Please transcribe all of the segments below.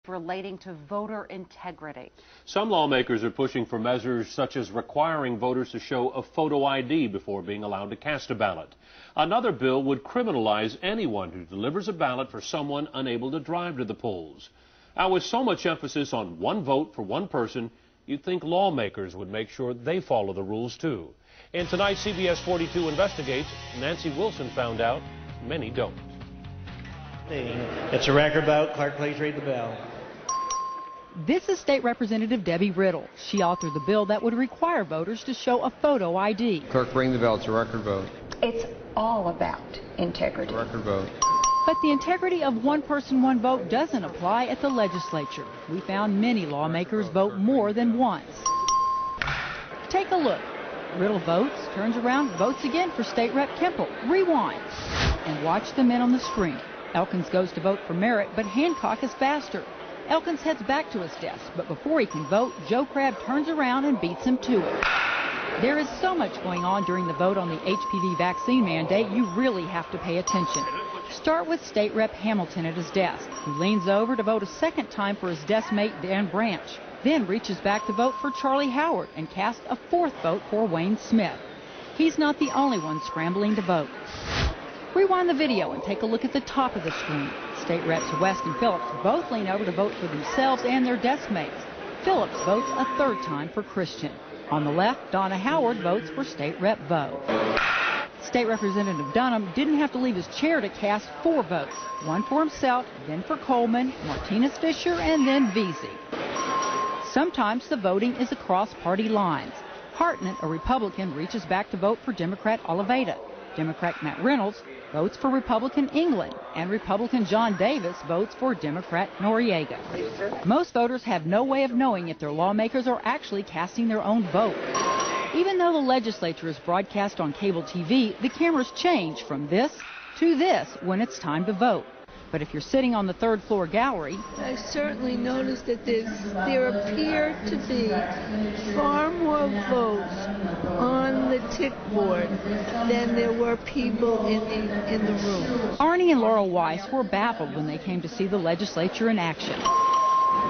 relating to voter integrity. Some lawmakers are pushing for measures such as requiring voters to show a photo ID before being allowed to cast a ballot. Another bill would criminalize anyone who delivers a ballot for someone unable to drive to the polls. Now, with so much emphasis on one vote for one person, you'd think lawmakers would make sure they follow the rules too. In tonight's CBS 42 Investigates, Nancy Wilson found out many don't. It's a record vote. Clerk, please read the bill. This is State Representative Debbie Riddle. She authored the bill that would require voters to show a photo ID. Clerk, ring the bell. It's a record vote. It's all about integrity. Record vote. But the integrity of one person, one vote doesn't apply at the legislature. We found many lawmakers vote more than once. Take a look. Riddle votes, turns around, votes again for State Rep Kemple. Rewind. And watch the men on the screen. Elkins goes to vote for Merritt, but Hancock is faster. Elkins heads back to his desk, but before he can vote, Joe Crabb turns around and beats him to it. There is so much going on during the vote on the HPV vaccine mandate, you really have to pay attention. Start with State Rep Hamilton at his desk, who leans over to vote a second time for his desk mate Dan Branch, then reaches back to vote for Charlie Howard and casts a fourth vote for Wayne Smith. He's not the only one scrambling to vote. Rewind the video and take a look at the top of the screen. State Reps West and Phillips both lean over to vote for themselves and their desk mates. Phillips votes a third time for Christian. On the left, Donna Howard votes for State Rep Vo. State Representative Dunham didn't have to leave his chair to cast 4 votes. One for himself, then for Coleman, Martinez Fisher, and then Veazey. Sometimes the voting is across party lines. Hartnett, a Republican, reaches back to vote for Democrat Oliveira. Democrat Matt Reynolds votes for Republican England, and Republican John Davis votes for Democrat Noriega. Most voters have no way of knowing if their lawmakers are actually casting their own vote. Even though the legislature is broadcast on cable TV, the cameras change from this to this when it's time to vote. But if you're sitting on the third floor gallery, I certainly noticed that there appear to be far more votes on the tick board than there were people in the room. Arnie and Laurel Weiss were baffled when they came to see the legislature in action.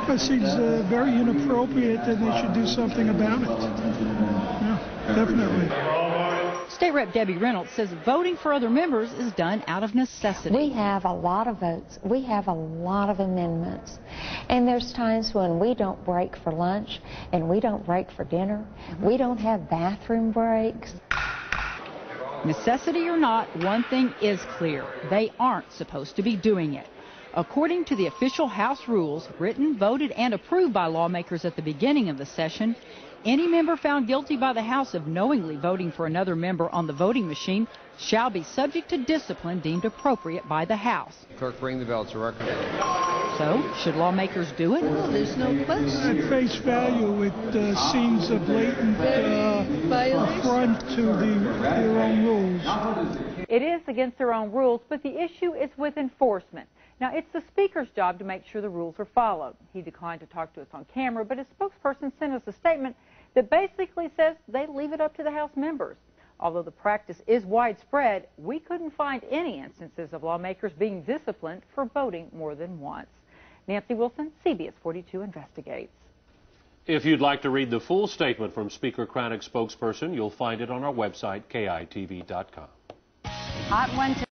It seems very inappropriate, and they should do something about it. Yeah, definitely. State Rep Debbie Reynolds says voting for other members is done out of necessity. We have a lot of votes. We have a lot of amendments. And there's times when we don't break for lunch and we don't break for dinner. We don't have bathroom breaks. Necessity or not, one thing is clear. They aren't supposed to be doing it. According to the official House rules, written, voted, and approved by lawmakers at the beginning of the session, any member found guilty by the House of knowingly voting for another member on the voting machine shall be subject to discipline deemed appropriate by the House. Clerk, ring the bell. It's a record. So, should lawmakers do it? Well, there's no question. At face value, it seems a blatant affront to their own rules. It is against their own rules, but the issue is with enforcement. Now, it's the Speaker's job to make sure the rules are followed. He declined to talk to us on camera, but his spokesperson sent us a statement that basically says they leave it up to the House members. Although the practice is widespread, we couldn't find any instances of lawmakers being disciplined for voting more than once. Nancy Wilson, CBS 42 Investigates. If you'd like to read the full statement from Speaker Cranach's spokesperson, you'll find it on our website, KITV.com. Hot one today.